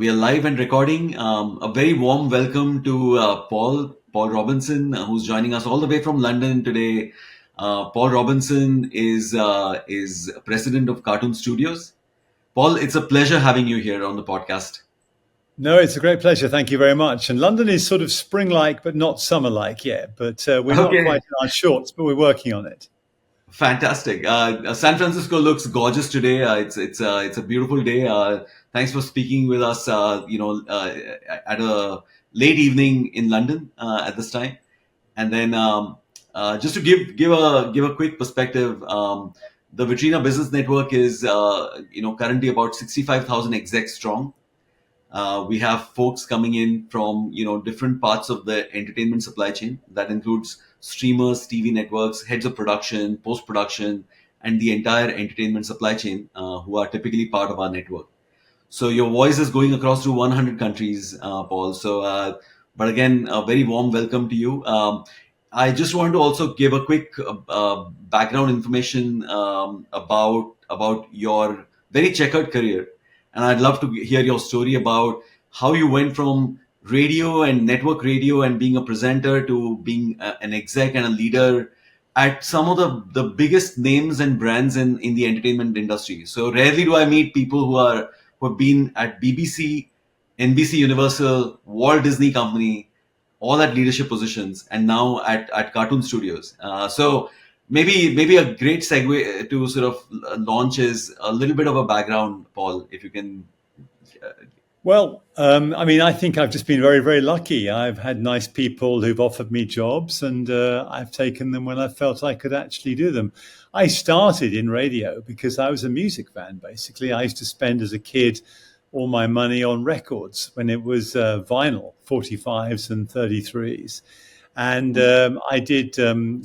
we are live and recording. A very warm welcome to Paul Robinson, who's joining us all the way from London today. Paul Robinson is president of Kartoon Studios. Paul, it's a pleasure having you here on the podcast. No, it's a great pleasure. Thank you very much. And London is sort of spring-like, but not summer-like yet. But we're not quite in our shorts, but we're working on it. Fantastic. San Francisco looks gorgeous today. It's a beautiful day. Thanks for speaking with us. At a late evening in London at this time. And then just to give a quick perspective, the Vitrina Business Network is currently about 65,000 execs strong. We have folks coming in from different parts of the entertainment supply chain. That includes streamers, TV networks, heads of production, post production, and the entire entertainment supply chain, who are typically part of our network. So your voice is going across to 100 countries, Paul. So, but again, a very warm welcome to you. I just want to also give a quick background information about your very checkered career. And I'd love to hear your story about how you went from radio and network radio and being a presenter to being an exec and a leader at some of the biggest names and brands in the entertainment industry. So rarely do I meet people who have been at BBC, NBCUniversal, Walt Disney Company, all at leadership positions, and now at Kartoon Studios. So maybe a great segue to sort of launch is a little bit of a background, Paul, if you can. Well, I think I've just been very, very lucky. I've had nice people who've offered me jobs, and I've taken them when I felt I could actually do them. I started in radio because I was a music fan, basically. I used to spend as a kid all my money on records when it was vinyl, 45s and 33s. And I did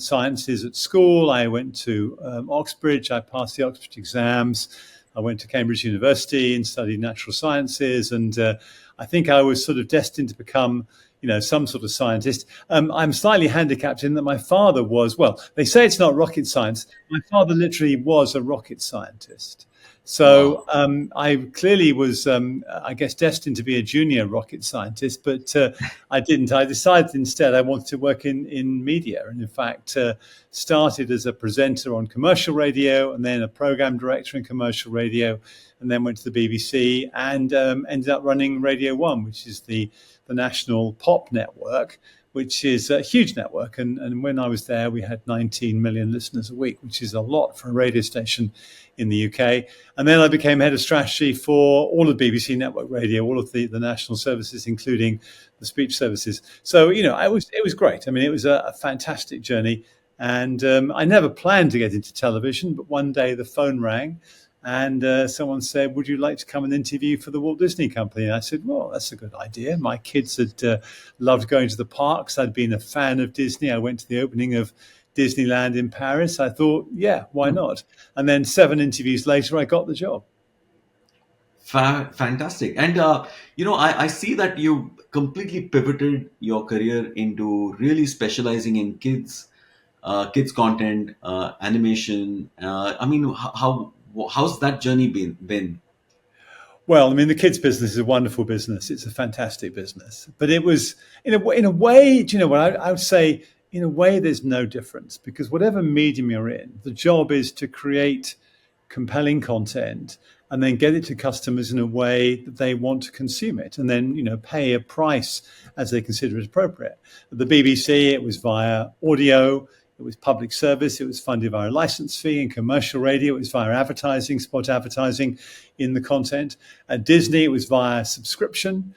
sciences at school. I went to Oxbridge. I passed the Oxbridge exams. I went to Cambridge University and studied natural sciences. And I think I was sort of destined to become, some sort of scientist. I'm slightly handicapped in that my father was, well, they say it's not rocket science. My father literally was a rocket scientist. So I clearly was, destined to be a junior rocket scientist, but I didn't. I decided instead I wanted to work in media, and in fact started as a presenter on commercial radio, and then a program director in commercial radio, and then went to the BBC and ended up running Radio 1, which is the national pop network, which is a huge network. And when I was there, we had 19 million listeners a week, which is a lot for a radio station in the UK. And then I became head of strategy for all of BBC Network Radio, all of the national services, including the speech services. So, it was great. I mean, it was a fantastic journey. And I never planned to get into television, but one day the phone rang and someone said, would you like to come and interview for the Walt Disney Company? And I said, well, that's a good idea. My kids had loved going to the parks. I'd been a fan of Disney. I went to the opening of Disneyland in Paris. I thought, yeah, why not? And then 7 interviews later, I got the job. Fantastic. And, I see that you completely pivoted your career into really specializing in kids content, animation. How's that journey been? Well, I mean, the kids business is a wonderful business. It's a fantastic business. But it was, in a way, do you know what? I would say, in a way, there's no difference, because whatever medium you're in, the job is to create compelling content and then get it to customers in a way that they want to consume it, and then, pay a price as they consider it appropriate. At the BBC, it was via audio. It was public service. It was funded via a license fee. In commercial radio, it was via advertising, spot advertising in the content. At Disney, it was via subscription.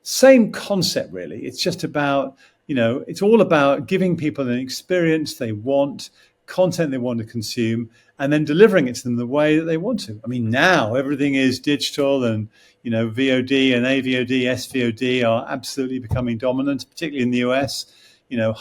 Same concept, really. It's just about, it's all about giving people an experience they want, content they want to consume, and then delivering it to them the way that they want to. I mean, now everything is digital, and, VOD and AVOD, SVOD are absolutely becoming dominant, particularly in the US.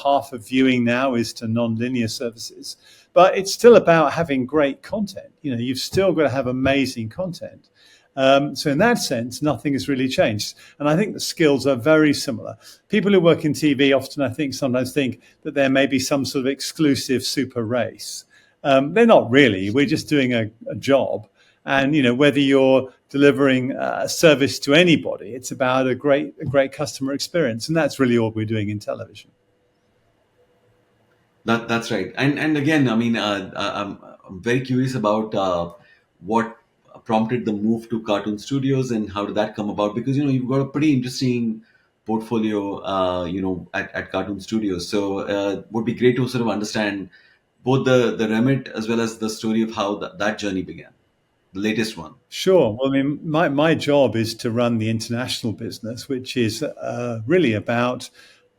Half of viewing now is to non-linear services, but it's still about having great content. You've still got to have amazing content. So in that sense, nothing has really changed. And I think the skills are very similar. People who work in TV often, sometimes think that there may be some sort of exclusive super race. They're not really. We're just doing a job. And whether you're delivering a service to anybody, it's about a great customer experience, and that's really all we're doing in television. That's right. And again, I mean, I'm very curious about what prompted the move to Cartoon Studios and how did that come about? Because you've got a pretty interesting portfolio, at Cartoon Studios. So would be great to sort of understand both the remit as well as the story of how that journey began, the latest one. Sure. Well, I mean, my job is to run the international business, which is really about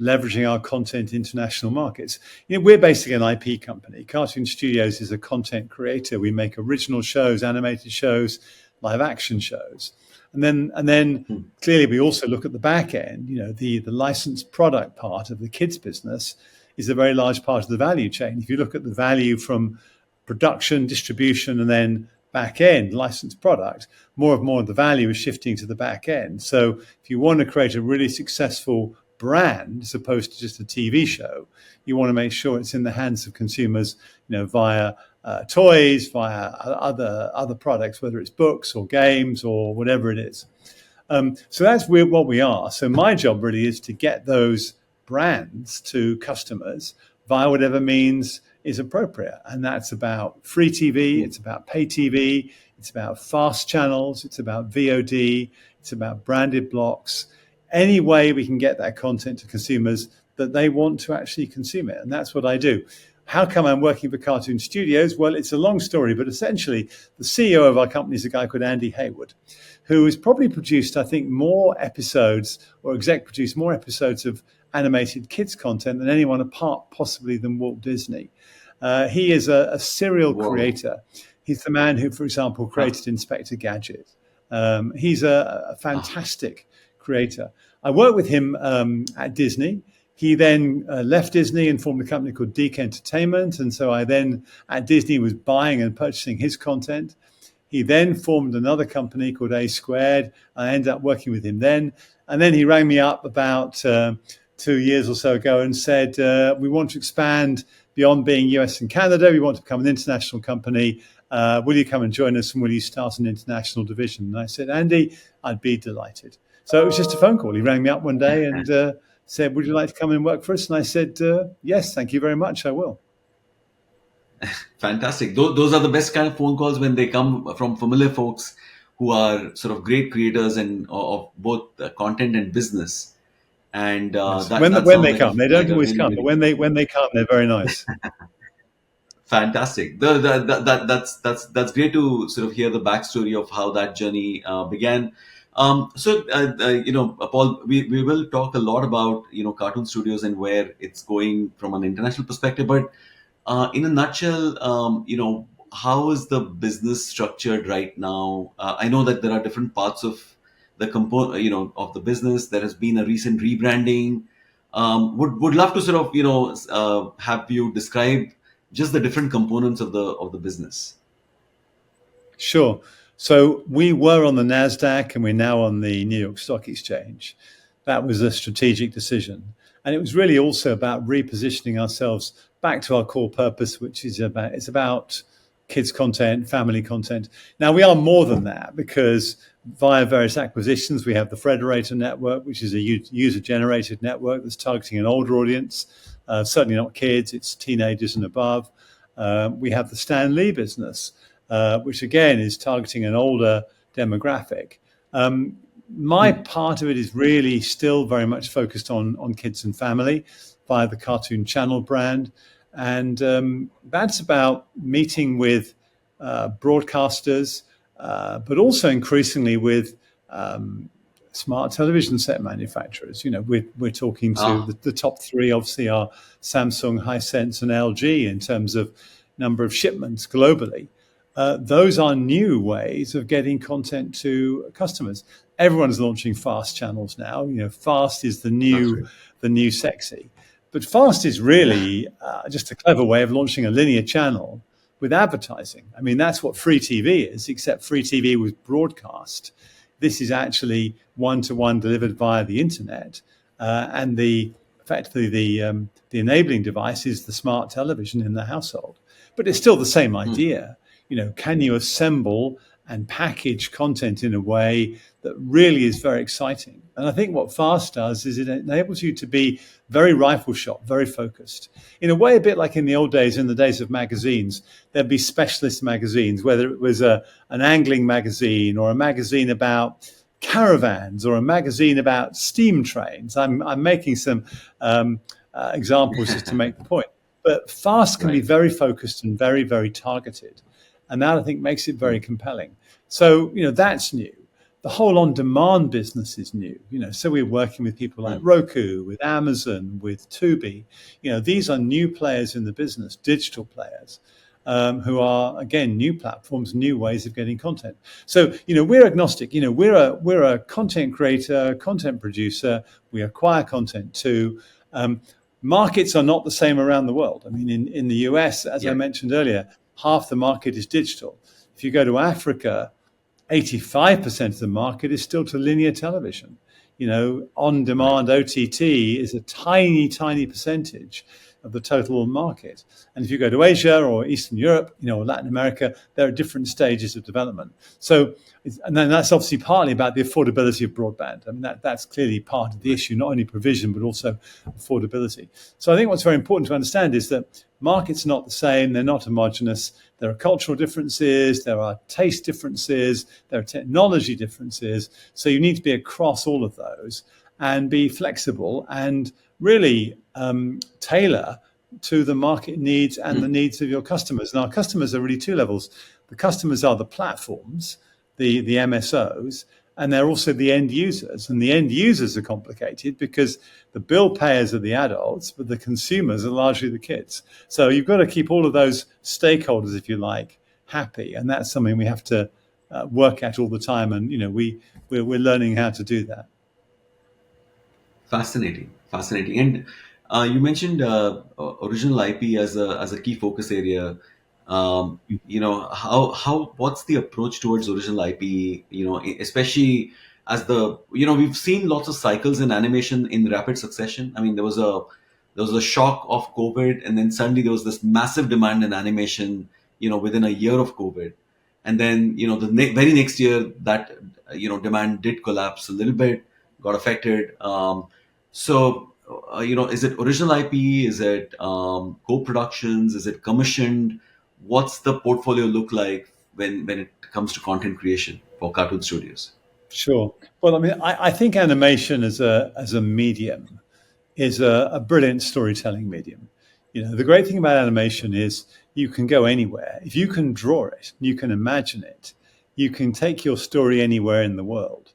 leveraging our content in international markets. We're basically an IP company. Cartoon Studios is a content creator. We make original shows, animated shows, live action shows. And then Hmm. clearly we also look at the back end. The licensed product part of the kids business is a very large part of the value chain. If you look at the value from production, distribution, and then back end licensed product, more of the value is shifting to the back end. So if you want to create a really successful brand as opposed to just a TV show, you want to make sure it's in the hands of consumers, via toys, via other products, whether it's books or games or whatever it is. So that's what we are. So my job really is to get those brands to customers via whatever means is appropriate. And that's about free TV, Hmm. it's about pay TV, it's about fast channels, it's about VOD, it's about branded blocks. Any way we can get that content to consumers that they want to actually consume it. And that's what I do. How come I'm working for Cartoon Studios? Well, it's a long story, but essentially the CEO of our company is a guy called Andy Hayward, who has probably produced, I think, more episodes or exec produced more episodes of animated kids content than anyone apart possibly than Walt Disney. He is a serial Whoa. creator. He's the man who, for example, Huh. created Inspector Gadget. He's a Ah. fantastic creator. I worked with him at Disney. He then left Disney and formed a company called Deke Entertainment. And so I then, at Disney, was buying and purchasing his content. He then formed another company called A Squared. I ended up working with him then. And then he rang me up about 2 years or so ago and said, we want to expand beyond being US and Canada. We want to become an international company. Will you come and join us, and will you start an international division? And I said, Andy, I'd be delighted. So it was just a phone call. He rang me up one day and said, would you like to come and work for us? And I said, yes, thank you very much, I will. Fantastic. Those are the best kind of phone calls when they come from familiar folks who are sort of great creators and of both content and business. And Yes, that when that when sounds they like come, they like don't a always really come, but really when they come, they're very nice. fantastic. That's great to sort of hear the backstory of how that journey began. Paul, we will talk a lot about Cartoon Studios and where it's going from an international perspective, but in a nutshell, how is the business structured right now? I know that there are different parts of the of the business. There has been a recent rebranding. Would love to sort of have you describe just the different components of the business. Sure. So we were on the NASDAQ and we're now on the New York Stock Exchange. That was a strategic decision. And it was really also about repositioning ourselves back to our core purpose, which is about kids content, family content. Now we are more than that because via various acquisitions, we have the Frederator Network, which is a user-generated network that's targeting an older audience, certainly not kids, it's teenagers and above. We have the Stan Lee business, which again is targeting an older demographic. My Hmm. part of it is really still very much focused on kids and family via the Cartoon Channel brand. And that's about meeting with broadcasters, but also increasingly with smart television set manufacturers. We're talking to Ah. the top three, obviously, are Samsung, Hisense, and LG in terms of number of shipments globally. Those are new ways of getting content to customers. Everyone's launching fast channels now. Fast is the That's new right. the new sexy. But fast is Yeah. really just a clever way of launching a linear channel with advertising. I mean, that's what free TV is, except free TV with broadcast. This is actually one-to-one delivered via the internet, and effectively the enabling device is the smart television in the household. But it's still the same Hmm. idea. Can you assemble and package content in a way that really is very exciting. And I think what Fast does is it enables you to be very rifle shot, very focused. In a way, a bit like in the old days, in the days of magazines, there'd be specialist magazines, whether it was an angling magazine or a magazine about caravans or a magazine about steam trains. I'm making some examples just to make the point. But Fast can be Right. very focused and very, very targeted. And that, I think, makes it very compelling. So, that's new. The whole on-demand business is new. So we're working with people like Mm. Roku, with Amazon, with Tubi. These are new players in the business, digital players, who are, again, new platforms, new ways of getting content. So, we're agnostic. We're a content creator, content producer. We acquire content too. Markets are not the same around the world. I mean, in the US, as I Yeah. mentioned earlier, half the market is digital. If you go to Africa, 85% of the market is still to linear television. On Right. demand OTT is a tiny, tiny percentage of the total market. And if you go to Asia or Eastern Europe, or Latin America, there are different stages of development. So, and then that's obviously partly about the affordability of broadband. I mean, that's clearly part of the Right. issue, not only provision, but also affordability. So I think what's very important to understand is that markets are not the same, they're not homogenous. There are cultural differences, there are taste differences, there are technology differences. So you need to be across all of those and be flexible and really tailor to the market needs and the Mm. needs of your customers. And our customers are really two levels. The customers are the platforms, the MSOs, and they're also the end users. And the end users are complicated because the bill payers are the adults, but the consumers are largely the kids. So you've got to keep all of those stakeholders, if you like, happy, and that's something we have to work at all the time. And we're learning how to do that. Fascinating, fascinating. And you mentioned original IP as a key focus area. How what's the approach towards original IP? Especially as we've seen lots of cycles in animation in rapid succession. I mean, there was a shock of COVID, and then suddenly there was this massive demand in animation. Within a year of COVID, and then very next year that demand did collapse a little bit, got affected. Is it original IP? Is it co-productions? Is it commissioned? What's the portfolio look like when it comes to content creation for Cartoon Studios? Sure. Well, I mean, I think animation as a medium is a brilliant storytelling medium. The great thing about animation is you can go anywhere. If you can draw it, you can imagine it, you can take your story anywhere in the world.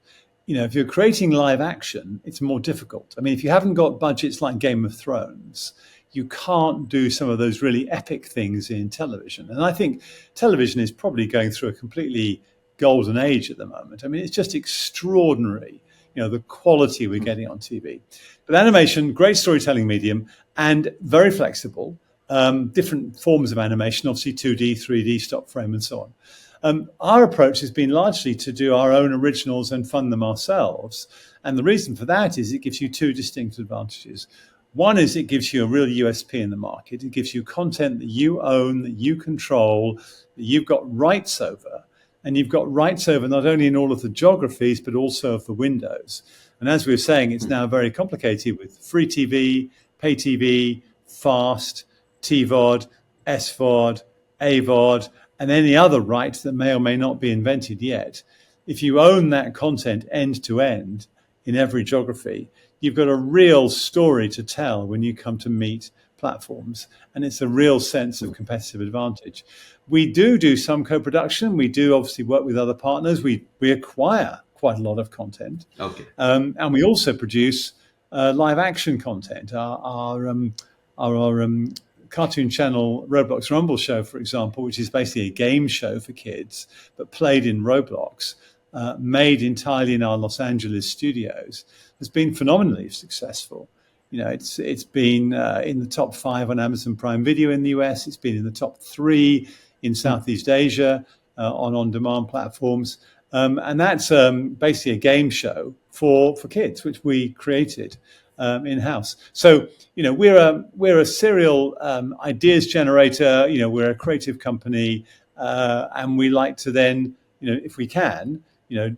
If you're creating live action, it's more difficult. I mean, if you haven't got budgets like Game of Thrones, you can't do some of those really epic things in television. And I think television is probably going through a completely golden age at the moment. I mean, it's just extraordinary, the quality we're getting on TV. But animation, great storytelling medium and very flexible. Different forms of animation, obviously 2D, 3D, stop frame, and so on. Our approach has been largely to do our own originals and fund them ourselves. And the reason for that is it gives you two distinct advantages. One is it gives you a real USP in the market. It gives you content that you own, that you control, that you've got rights over. And you've got rights over not only in all of the geographies, but also of the windows. And as we were saying, it's now very complicated with free TV, pay TV, fast, TVOD, SVOD, AVOD, and any other rights that may or may not be invented yet. If you own that content end to end in every geography, you've got a real story to tell when you come to meet platforms. And it's a real sense of competitive advantage. We do some co-production. We do obviously work with other partners. We acquire quite a lot of content. Okay. And we also produce live action content. Our cartoon channel Roblox Rumble show, for example, which is basically a game show for kids, but played in Roblox, made entirely in our Los Angeles studios, has been phenomenally successful. It's been in the top 5 on Amazon Prime Video in the US. It's been in the top 3 in Southeast Asia on-demand platforms. And that's basically a game show for kids, which we created in-house. So, we're a serial ideas generator. We're a creative company, and we like to then if we can,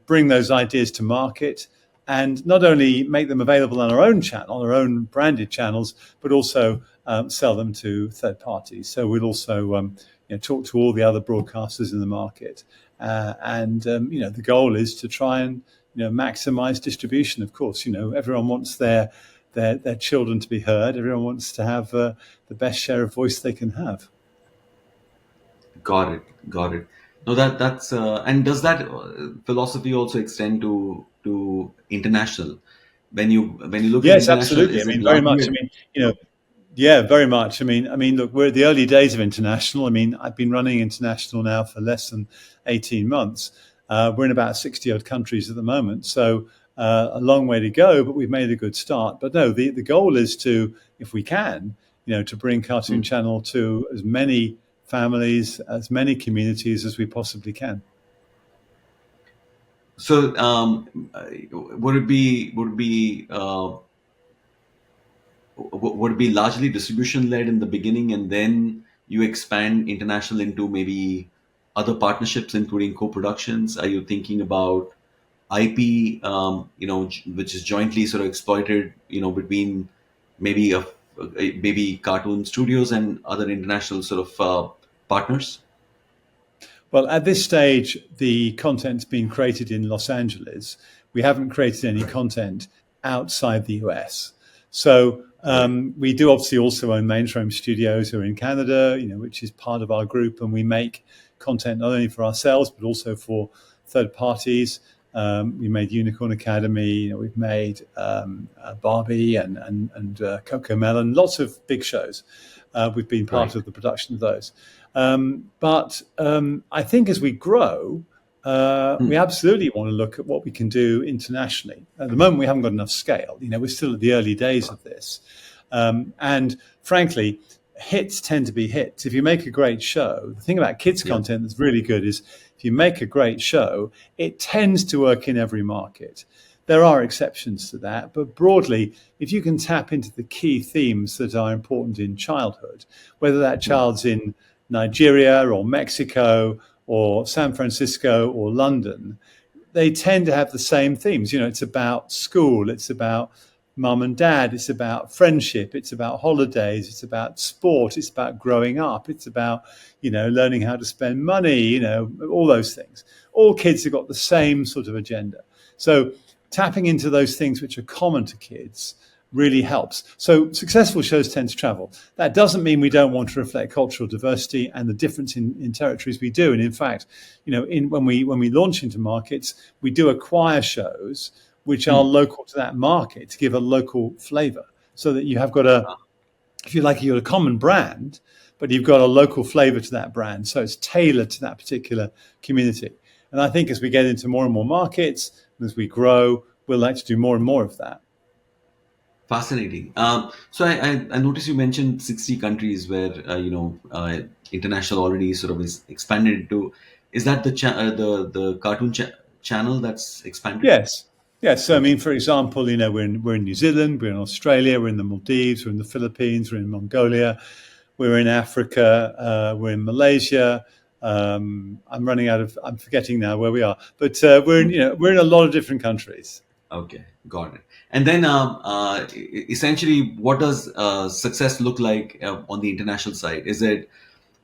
bring those ideas to market and not only make them available on our own channel, our own branded channels, but also sell them to third parties. So we'll also talk to all the other broadcasters in the market, and the goal is to try and maximize distribution. Of course, everyone wants their children to be heard. Everyone wants to have the best share of voice they can have. Got it. Got it. No, that's and does that philosophy also extend to international? When you look at Yes, international, absolutely. I is it mean, very largely much. Yeah, very much. Look, we're at the early days of international. I've been running international now for less than 18 months. We're in about 60 odd countries at the moment, so a long way to go, but we've made a good start. But no, the goal is to, if we can, to bring Cartoon Hmm. Channel to as many families, as many communities as we possibly can. So would it be largely distribution led in the beginning, and then you expand international into maybe other partnerships, including co-productions? Are you thinking about IP, which is jointly sort of exploited, between maybe maybe Cartoon Studios and other international sort of partners? Well, at this stage, the content's been created in Los Angeles. We haven't created any content outside the US. So Right. we do obviously also own Mainframe Studios who are in Canada, which is part of our group, and we make content not only for ourselves but also for third parties. We made Unicorn Academy. We've made Barbie and Coco Melon, lots of big shows. We've been part Right. of the production of those. But I think as we grow, we Hmm. absolutely want to look at what we can do internationally. At the moment, we haven't got enough scale. We're still at the early days of this. And frankly, hits tend to be hits. If you make a great show, the thing about kids' Yeah. content that's really good is if you make a great show, it tends to work in every market. There are exceptions to that, but broadly, if you can tap into the key themes that are important in childhood, whether that Hmm. child's in Nigeria or Mexico or San Francisco or London, they tend to have the same themes. It's about school, it's about mum and dad, it's about friendship, it's about holidays, it's about sport, it's about growing up, it's about, learning how to spend money, all those things. All kids have got the same sort of agenda. So tapping into those things which are common to kids really helps. So successful shows tend to travel. That doesn't mean we don't want to reflect cultural diversity and the difference in territories we do. And in fact, when we launch into markets, we do acquire shows which are Hmm. local to that market to give a local flavor, so that you have got if you like, you've got a common brand, but you've got a local flavor to that brand. So it's tailored to that particular community. And I think as we get into more and more markets, and as we grow, we'll like to do more and more of that. Fascinating. So I noticed you mentioned 60 countries where international already sort of is expanded into. Is that the cartoon channel that's expanded? Yes. Yes. So, Okay. for example, we're in New Zealand, we're in Australia, we're in the Maldives, we're in the Philippines, we're in Mongolia, we're in Africa, we're in Malaysia. I'm forgetting now where we are, but we're in a lot of different countries. Okay, got it. And then, essentially, what does success look like on the international side? Is it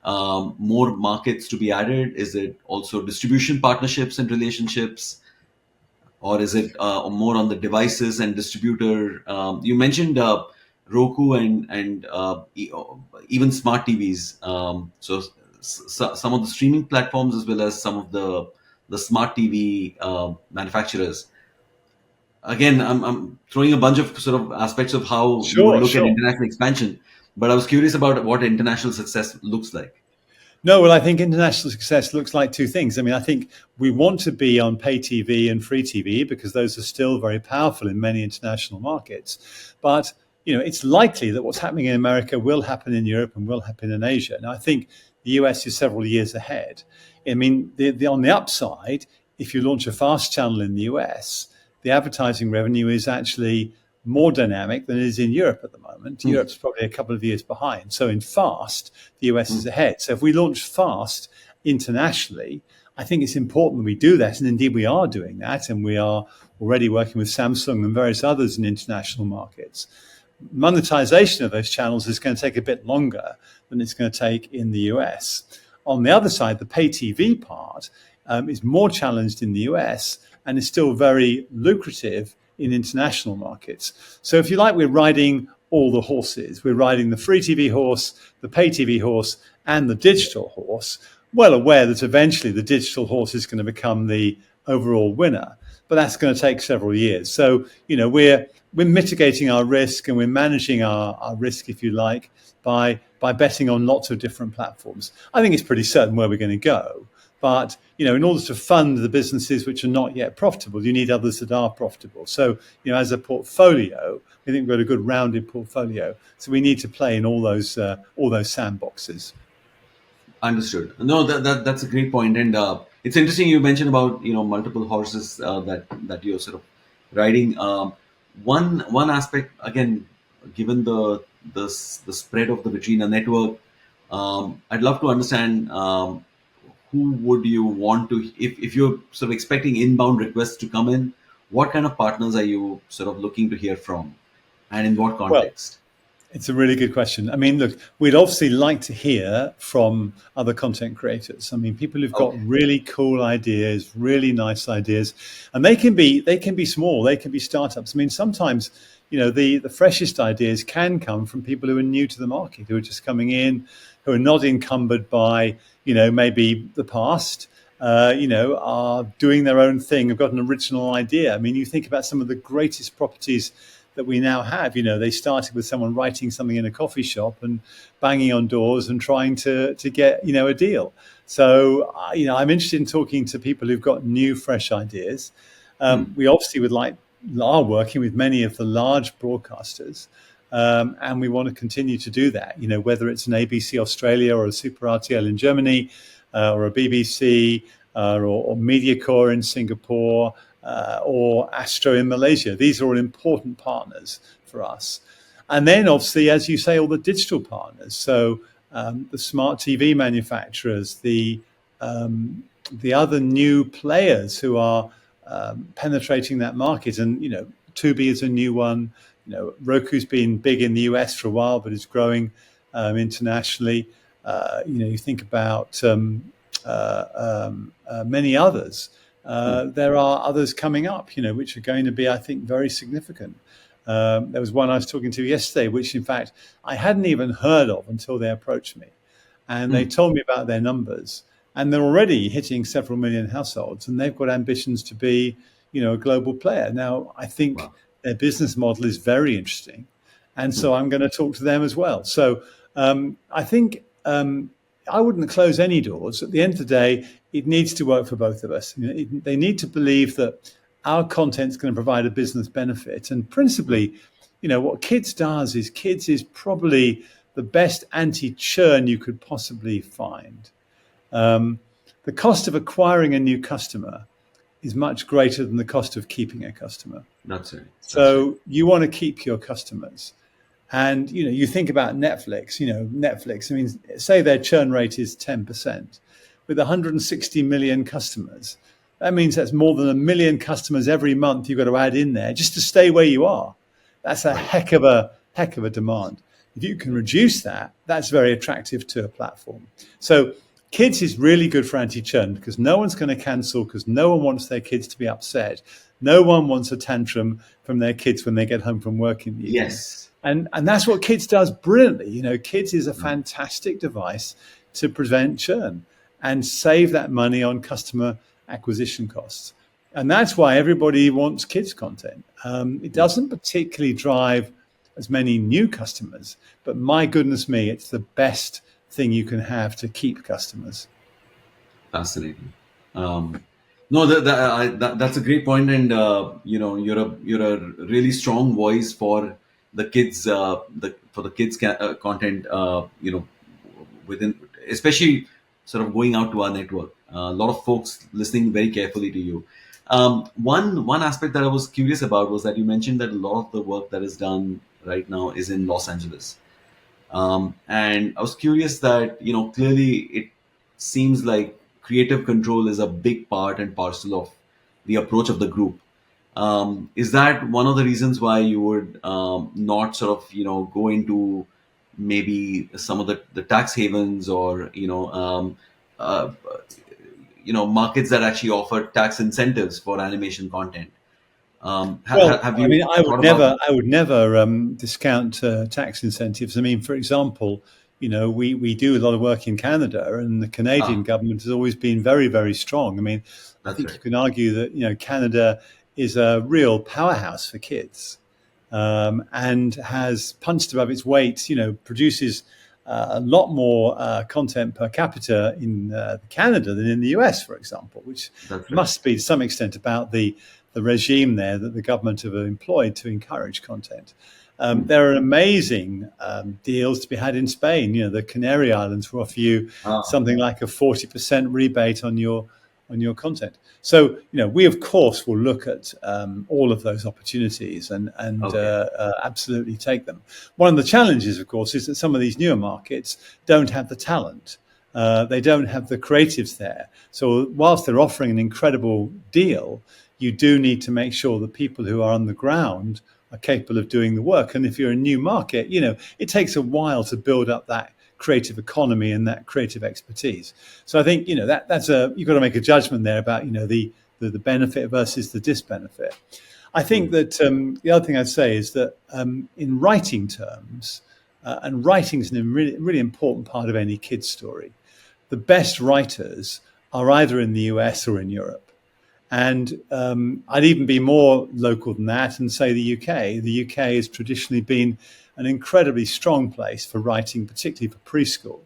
more markets to be added? Is it also distribution partnerships and relationships? Or is it more on the devices and distributor? You mentioned Roku and even smart TVs. Some of the streaming platforms, as well as some of the smart TV manufacturers. Again, I'm throwing a bunch of sort of aspects of how you would Sure, look at sure. international expansion, but I was curious about what international success looks like. No, well, I think international success looks like two things. I think we want to be on pay TV and free TV because those are still very powerful in many international markets. But it's likely that what's happening in America will happen in Europe and will happen in Asia. Now, I think the US is several years ahead. On the upside, if you launch a fast channel in the US, the advertising revenue is actually more dynamic than it is in Europe at the moment. Hmm. Europe's probably a couple of years behind. So in fast, the US is Hmm. ahead. So if we launch fast internationally, I think it's important that we do that, and indeed we are doing that, and we are already working with Samsung and various others in international markets. Monetization of those channels is going to take a bit longer than it's going to take in the US. On the other side, the pay TV part is more challenged in the US and is still very lucrative in international markets. So, if you like, we're riding all the horses. We're riding the free TV horse, the pay TV horse, and the digital horse, well aware that eventually the digital horse is going to become the overall winner. But that's going to take several years. So, we're mitigating our risk and we're managing our risk, if you like, by betting on lots of different platforms. I think it's pretty certain where we're going to go. But, in order to fund the businesses which are not yet profitable, you need others that are profitable. So, as a portfolio, we think we've got a good rounded portfolio. So we need to play in all those sandboxes. Understood. No, that's a great point, and it's interesting you mentioned about multiple horses that you're sort of riding. One aspect again, given the spread of the between a network, I'd love to understand who would you want to if you're sort of expecting inbound requests to come in, what kind of partners are you sort of looking to hear from, and in what Well, context? it's a really good question. I mean, look, we'd obviously like to hear from other content creators. I mean, people who've got Okay. really cool ideas, really nice ideas, and they can be small, they can be startups. I mean, sometimes, the freshest ideas can come from people who are new to the market, who are just coming in, who are not encumbered by, maybe the past. Are doing their own thing, have got an original idea. I mean, you think about some of the greatest properties that we now have. They started with someone writing something in a coffee shop and banging on doors and trying to get a deal. So I'm interested in talking to people who've got new, fresh ideas. Hmm. We obviously are working with many of the large broadcasters. And we want to continue to do that, whether it's an ABC Australia or a Super RTL in Germany, or a BBC, or MediaCore in Singapore, or Astro in Malaysia. These are all important partners for us. And then, obviously, as you say, all the digital partners. So the smart TV manufacturers, the other new players who are penetrating that market. And, Tubi is a new one. Roku's been big in the US for a while, but is growing internationally. You think about many others. Hmm. There are others coming up, which are going to be, I think, very significant. There was one I was talking to yesterday, which, in fact, I hadn't even heard of until they approached me. And they Hmm. told me about their numbers. And they're already hitting several million households, and they've got ambitions to be, a global player. Now, I think Wow. their business model is very interesting. And Hmm. so I'm going to talk to them as well. So I think I wouldn't close any doors. At the end of the day, it needs to work for both of us. They need to believe that our content is going to provide a business benefit. And Hmm. principally, what Kids is probably the best anti-churn you could possibly find. Um, the cost of acquiring a new customer is much greater than the cost of keeping a customer. That's right. That's right. So you want to keep your customers. And you think about Netflix. Netflix. I mean, say their churn rate is 10%, with 160 million customers. That means that's more than 1 million customers every month you've got to add in there just to stay where you are. That's a Right. heck of a demand. If you can Right. reduce that, that's very attractive to a platform. So kids is really good for anti-churn because no one's going to cancel because no one wants their kids to be upset. No one wants a tantrum from their kids when they get home from work in the evening. Yes. And that's what Kids does brilliantly. Kids is a Hmm. fantastic device to prevent churn and save that money on customer acquisition costs. And that's why everybody wants kids content. It Hmm. doesn't particularly drive as many new customers, but my goodness me, it's the best thing you can have to keep customers. Fascinating. Um, no, that's a great point, and you're a really strong voice for the kids, for the kids content. Within, especially sort of going out to our network. A lot of folks listening very carefully to you. One aspect that I was curious about was that you mentioned that a lot of the work that is done right now is in Los Angeles. And I was curious that, clearly it seems like creative control is a big part and parcel of the approach of the group. Is that one of the reasons why you would not sort of go into maybe some of the tax havens, or uh, markets that actually offer tax incentives for animation content? Well, Have I you mean, thought about that? I would never discount tax incentives. I mean, for example, we do a lot of work in Canada, and the Canadian Ah, government has always been very, very strong. I mean, I that's think you right. can argue that Canada is a real powerhouse for kids, and has punched above its weight. Produces a lot more content per capita in Canada than in the US, for example, which That's right. must be to some extent about the regime there that the government have employed to encourage content. Hmm. There are amazing deals to be had in Spain. The Canary Islands will offer you Ah, something like a 40% rebate on your content. So we of course will look at all of those opportunities and okay. absolutely take them. One of the challenges, of course, is that some of these newer markets don't have the talent. They don't have the creatives there. So whilst they're offering an incredible deal, you do need to make sure that people who are on the ground are capable of doing the work. And if you're a new market, it takes a while to build up that creative economy and that creative expertise. So I think that's you've got to make a judgment there about the benefit versus the disbenefit. I think Hmm. that the other thing I'd say is that in writing terms, and writing is a really, really important part of any kid's story. The best writers are either in the US or in Europe. And I'd even be more local than that and say the UK. The UK has traditionally been an incredibly strong place for writing, particularly for preschool.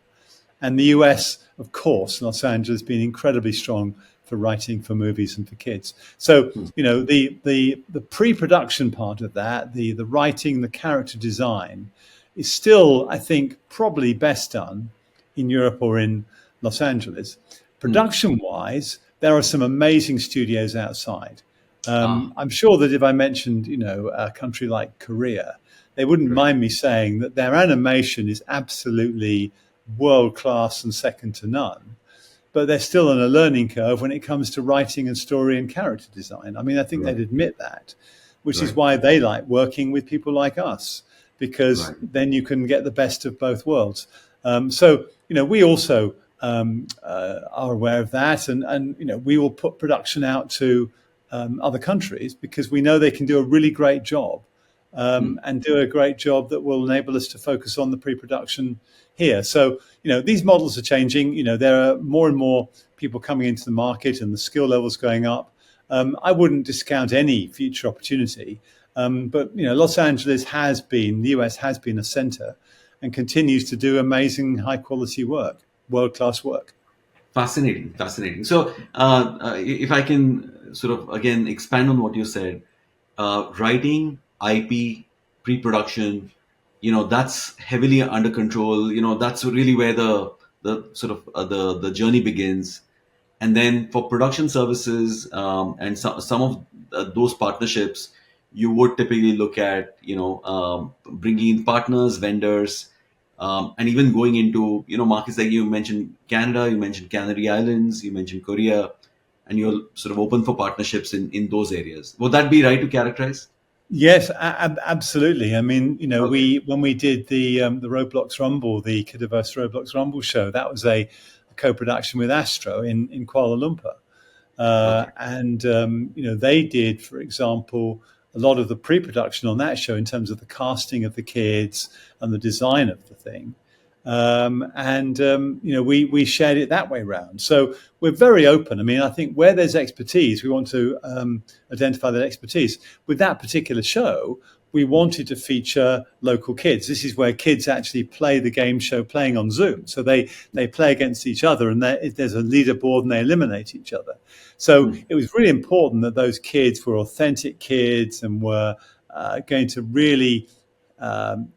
And the US, of course, Los Angeles, been incredibly strong for writing for movies and for kids. So Hmm. the pre-production part of that, the writing, the character design, is still, I think, probably best done in Europe or in Los Angeles. Hmm. Production wise, there are some amazing studios outside. Ah, I'm sure that if I mentioned, a country like Korea, they wouldn't right. mind me saying that their animation is absolutely world class and second to none. But they're still on a learning curve when it comes to writing and story and character design. I mean, I think they'd Right. admit that, which is Right. why they like working with people like us, because Right. then you can get the best of both worlds. So, we also are aware of that, and we will put production out to other countries because we know they can do a really great job, Hmm. and do a great job that will enable us to focus on the pre-production here. So, these models are changing. There are more and more people coming into the market and the skill levels going up. I wouldn't discount any future opportunity. But, Los Angeles the US has been a center and continues to do amazing high quality work, world class work. Fascinating. Fascinating. So, if I can sort of again expand on what you said, writing, IP, pre-production, that's heavily under control. That's really where the sort of the journey begins. And then for production services, and some of those partnerships, you would typically look at bringing in partners, vendors, and even going into markets like you mentioned Canada, you mentioned Canary Islands, you mentioned Korea, and you're sort of open for partnerships in those areas. Would that be right to characterize? Yes, absolutely. I mean, Okay. we when we did the Roblox Rumble, the Kidiverse Roblox Rumble show, that was a co-production with Astro in Kuala Lumpur. Okay. And they did, for example, a lot of the pre-production on that show in terms of the casting of the kids and the design of the thing. And we shared it that way round. So we're very open. I mean, I think where there's expertise, we want to identify that expertise. With that particular show, we wanted to feature local kids. This is where kids actually play the game show playing on Zoom. So they play against each other, and there's a leaderboard, and they eliminate each other. So Hmm. it was really important that those kids were authentic kids and were going to really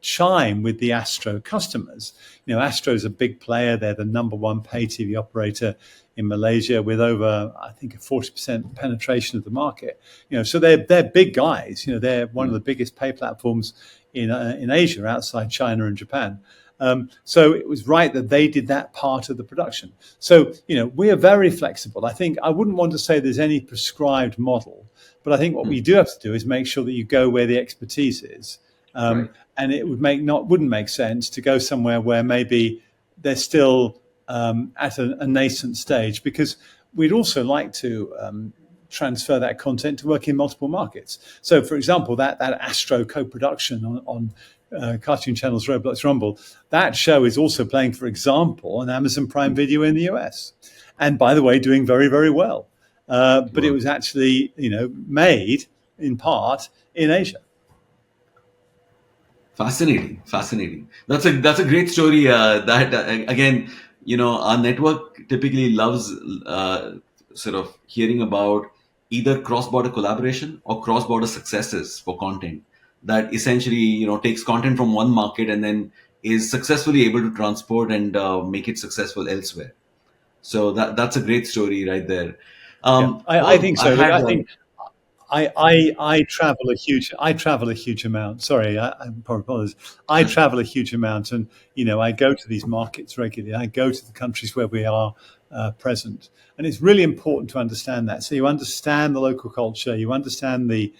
chime with the Astro customers. Astro's a big player. They're the number one pay TV operator in Malaysia with over, I think, a 40% penetration of the market. So they're big guys. They're one of Hmm. the biggest pay platforms in Asia, outside China and Japan. So it was right that they did that part of the production. So, we are very flexible. I think I wouldn't want to say there's any prescribed model, but I think what we do have to do is make sure that you go where the expertise is. Right. And it wouldn't make sense to go somewhere where maybe they're still at a nascent stage, because we'd also like to transfer that content to work in multiple markets. So, for example, that Astro co-production on Cartoon Channel's Roblox Rumble, that show is also playing, for example, on Amazon Prime Video in the US, and by the way, doing very, very well. But it was actually, made in part in Asia. Fascinating, fascinating. That's a great story. That again, our network typically loves sort of hearing about either cross-border collaboration or cross-border successes for content that essentially takes content from one market and then is successfully able to transport and make it successful elsewhere. So that's a great story right there. Yeah, I Paul, think I so. Look, had I think I travel a huge amount. Sorry, I apologize. I travel a huge amount, and I go to these markets regularly. I go to the countries where we are present, and it's really important to understand that. So you understand the local culture, you understand the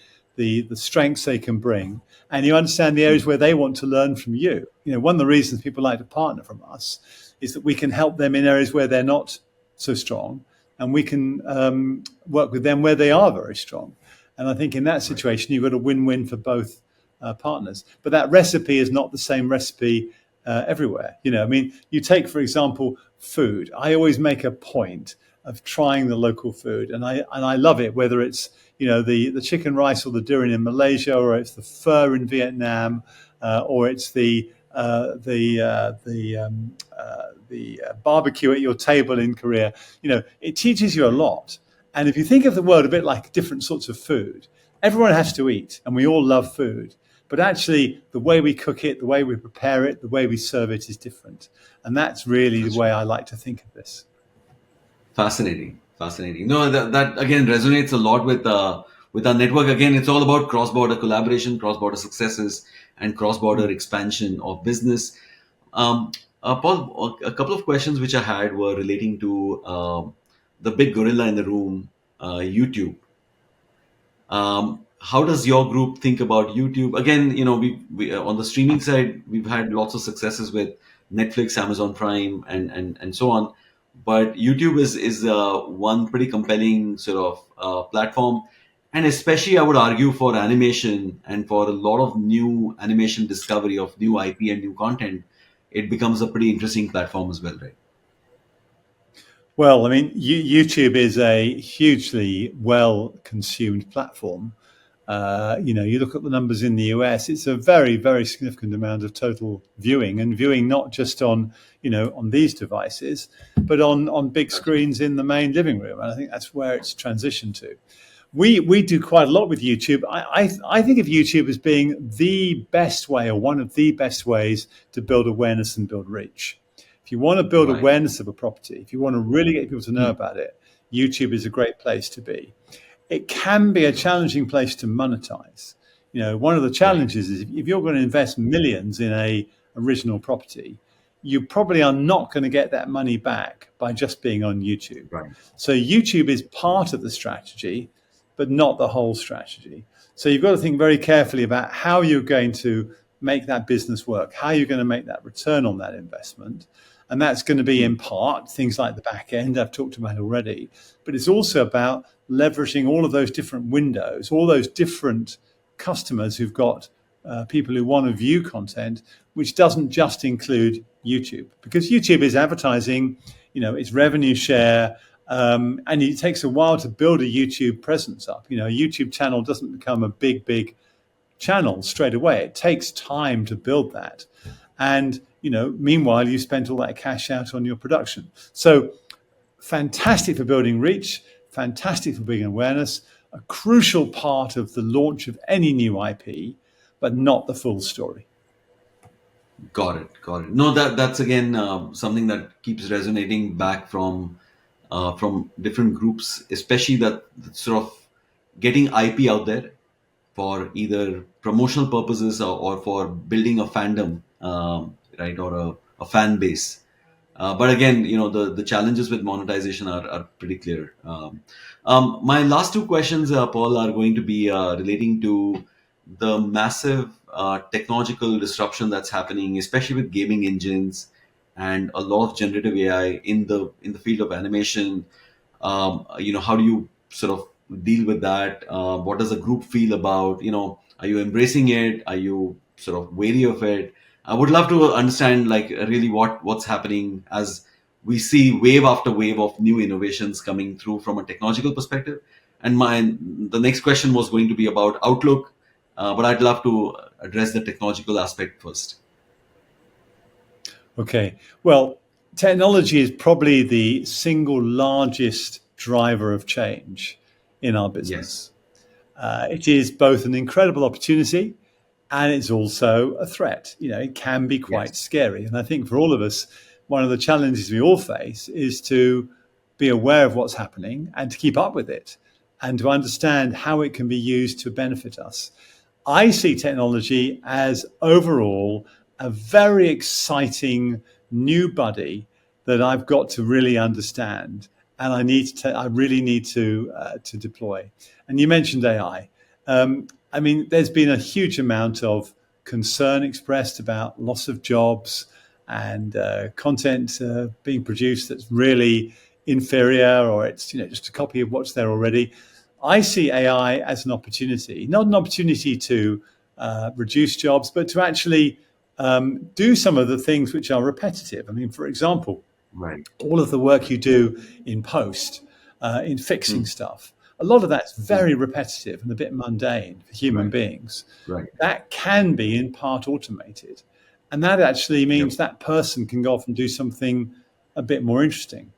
strengths they can bring, and you understand the areas where they want to learn from you. One of the reasons people like to partner from us is that we can help them in areas where they're not so strong, and we can work with them where they are very strong. And I think in that situation, you've got a win-win for both partners. But that recipe is not the same recipe everywhere. You take, for example, food. I always make a point of trying the local food, and I love it, whether it's the chicken rice or the durian in Malaysia, or it's the pho in Vietnam, or it's the barbecue at your table in Korea. It teaches you a lot. And if you think of the world a bit like different sorts of food, everyone has to eat, and we all love food. But actually, the way we cook it, the way we prepare it, the way we serve it is different. And that's really the way I like to think of this. Fascinating, fascinating. No, that again resonates a lot with our network. Again, it's all about cross-border collaboration, cross-border successes, and cross-border expansion of business. Paul, a couple of questions which I had were relating to the big gorilla in the room, YouTube. How does your group think about YouTube? Again, we on the streaming side, we've had lots of successes with Netflix, Amazon Prime, and so on. But YouTube is one pretty compelling sort of platform, and especially I would argue for animation and for a lot of new animation discovery of new IP and new content, it becomes a pretty interesting platform as well, right? Well, YouTube is a hugely well-consumed platform. You look at the numbers in the US; it's a very, very significant amount of total viewing, and viewing not just on these devices, but on big screens in the main living room. And I think that's where it's transitioned to. We do quite a lot with YouTube. I think of YouTube as being the best way, or one of the best ways, to build awareness and build reach. If you want to build Right. awareness of a property, if you want to really get people to know about it, YouTube is a great place to be. It can be a challenging place to monetize. One of the challenges is if you're going to invest millions in a original property, you probably are not going to get that money back by just being on YouTube. Right. So YouTube is part of the strategy, but not the whole strategy. So you've got to think very carefully about how you're going to make that business work, how you're going to make that return on that investment. And that's going to be in part things like the back end I've talked about already, but it's also about leveraging all of those different windows, all those different customers who've got people who want to view content, which doesn't just include YouTube, because YouTube is advertising, it's revenue share, and it takes a while to build a YouTube presence up. A YouTube channel doesn't become a big channel straight away. It takes time to build that. And, meanwhile, you spent all that cash out on your production. So fantastic for building reach, fantastic for building awareness, a crucial part of the launch of any new IP, but not the full story. Got it. Got it. No, that's again something that keeps resonating back from different groups, especially that sort of getting IP out there for either promotional purposes or for building a fandom, right, or a fan base. But again, the challenges with monetization are pretty clear. My last two questions, Paul, are going to be relating to the massive technological disruption that's happening, especially with gaming engines and a lot of generative AI in the field of animation. How do you sort of deal with that? What does the group feel about? Are you embracing it? Are you sort of wary of it? I would love to understand, like, really what's happening as we see wave after wave of new innovations coming through from a technological perspective. And the next question was going to be about outlook, but I'd love to address the technological aspect first. Okay. Well, technology is probably the single largest driver of change in our Yes. business. It is both an incredible opportunity and it's also a threat. It can be quite Yes. scary. And I think for all of us, one of the challenges we all face is to be aware of what's happening and to keep up with it and to understand how it can be used to benefit us. I see technology as overall a very exciting new buddy that I've got to really understand, and I really need to deploy. And you mentioned AI. I mean, there's been a huge amount of concern expressed about loss of jobs and content being produced that's really inferior, or it's just a copy of what's there already. I see AI as an opportunity, not an opportunity to reduce jobs, but to actually do some of the things which are repetitive. I mean, for example, Right. all of the work you do in post, in fixing Hmm. stuff, a lot of that's Hmm. very repetitive and a bit mundane for human Right. beings. Right. That can be in part automated. And that actually Yep. means that person can go off and do something a bit more interesting.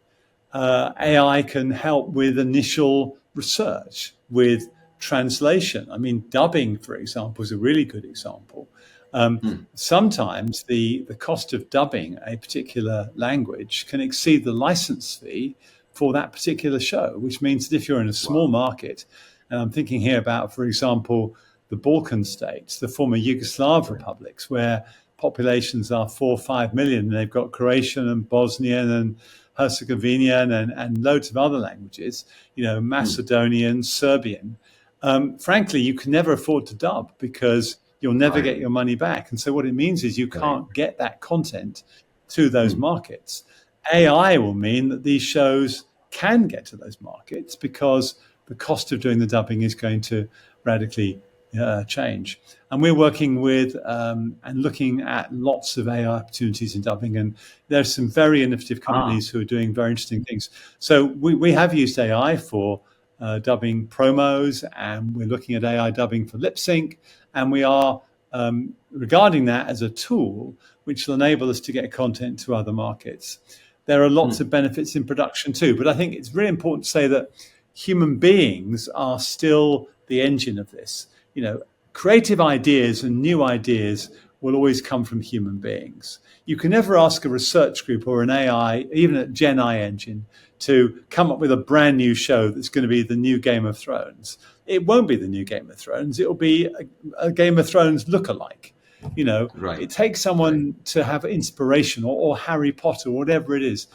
Right. AI can help with initial research, with translation. I mean, dubbing, for example, is a really good example. Hmm. Sometimes the cost of dubbing a particular language can exceed the license fee for that particular show, which means that if you're in a Wow. small market, and I'm thinking here about, for example, the Balkan states, the former Yugoslav Right. republics, where populations are 4 or 5 million, and they've got Croatian and Bosnian and Herzegovinian and loads of other languages, Hmm. Macedonian, Serbian. Frankly, you can never afford to dub because you'll never get Right. your money back. And so what it means is you Right. can't get that content to those Hmm. markets. AI will mean that these shows can get to those markets because the cost of doing the dubbing is going to radically change. And we're working with and looking at lots of AI opportunities in dubbing. And there's some very innovative Ah. companies who are doing very interesting things. So we have used AI for dubbing promos, and we're looking at AI dubbing for lip sync. And we are regarding that as a tool which will enable us to get content to other markets. There are lots Hmm. of benefits in production too, but I think it's really important to say that human beings are still the engine of this. Creative ideas and new ideas will always come from human beings. You can never ask a research group or an AI, even a Gen I engine, to come up with a brand new show that's going to be the new Game of Thrones. It won't be the new Game of Thrones. It'll be a Game of Thrones lookalike. Right. It takes Right. someone to have inspiration, or Harry Potter, or whatever it is.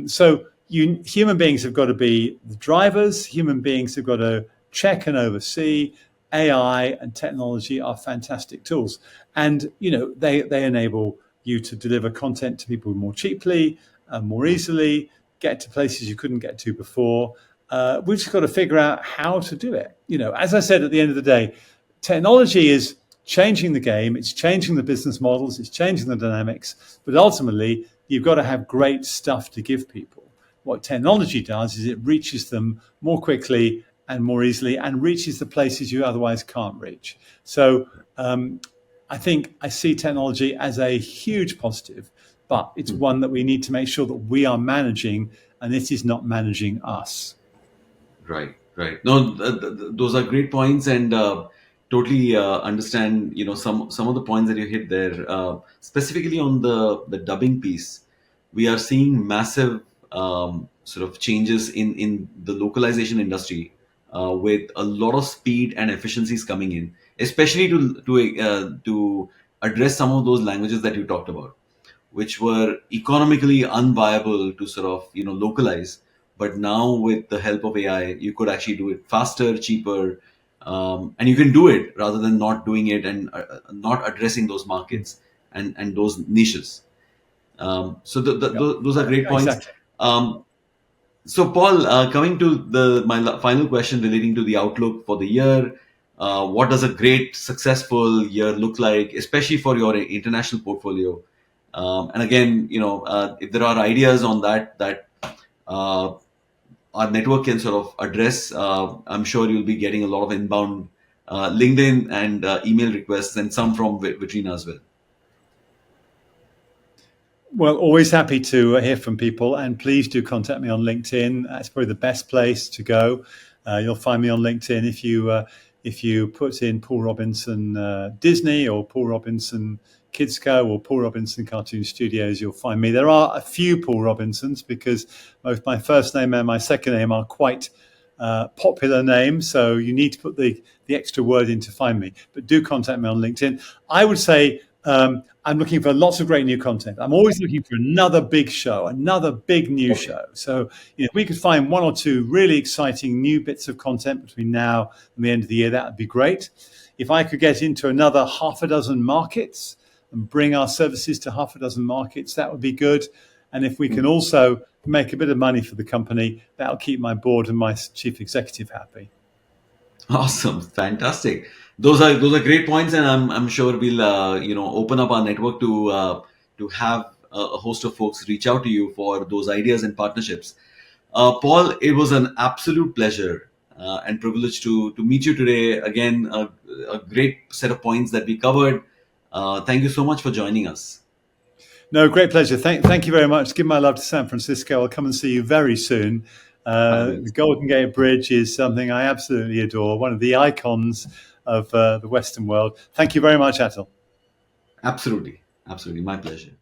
So human beings have got to be the drivers. Human beings have got to check and oversee. AI and technology are fantastic tools, and they enable you to deliver content to people more cheaply, more Hmm. easily, get to places you couldn't get to before. We've just got to figure out how to do it. As I said, at the end of the day, technology is changing the game. It's changing the business models. It's changing the dynamics. But ultimately, you've got to have great stuff to give people. What technology does is it reaches them more quickly and more easily, and reaches the places you otherwise can't reach. So I think I see technology as a huge positive, but it's Hmm. one that we need to make sure that we are managing, and it is not managing us. Right, right. No, those are great points, and totally understand. Some of the points that you hit there, specifically on the dubbing piece. We are seeing massive sort of changes in the localization industry. with a lot of speed and efficiencies coming in, especially to address some of those languages that you talked about, which were economically unviable to sort of localize. But now with the help of AI, you could actually do it faster, cheaper, and you can do it rather than not doing it and not addressing those markets and those niches. So Yeah, those are great points. exactly. Um, so, Paul, coming to final question relating to the outlook for the year, what does a great, successful year look like, especially for your international portfolio? And again, if there are ideas on that uh, our network can sort of address, I'm sure you'll be getting a lot of inbound LinkedIn and email requests, and some from Vitrina as well. Well, always happy to hear from people, and please do contact me on LinkedIn. That's probably the best place to go. You'll find me on LinkedIn if you put in Paul Robinson Disney or Paul Robinson Kids Co or Paul Robinson Cartoon Studios. You'll find me. There are a few Paul Robinsons because both my first name and my second name are quite popular names, so you need to put the extra word in to find me. But do contact me on LinkedIn. I would say I'm looking for lots of great new content. I'm always looking for another big show, another big new Okay. show. So if we could find one or two really exciting new bits of content between now and the end of the year, that would be great. If I could get into another half a dozen markets and bring our services to half a dozen markets, that would be good. And if we can also make a bit of money for the company, that'll keep my board and my chief executive happy. Awesome, fantastic. Those are great points, and I'm sure we'll open up our network to have a host of folks reach out to you for those ideas and partnerships. Paul, it was an absolute pleasure and privilege to meet you today. Again, a great set of points that we covered. Thank you so much for joining us. No, great pleasure. Thank you very much. Give my love to San Francisco. I'll come and see you very soon. The Fabulous. Golden Gate Bridge is something I absolutely adore, one of the icons of the Western world. Thank you very much, Atul. Absolutely, absolutely, my pleasure.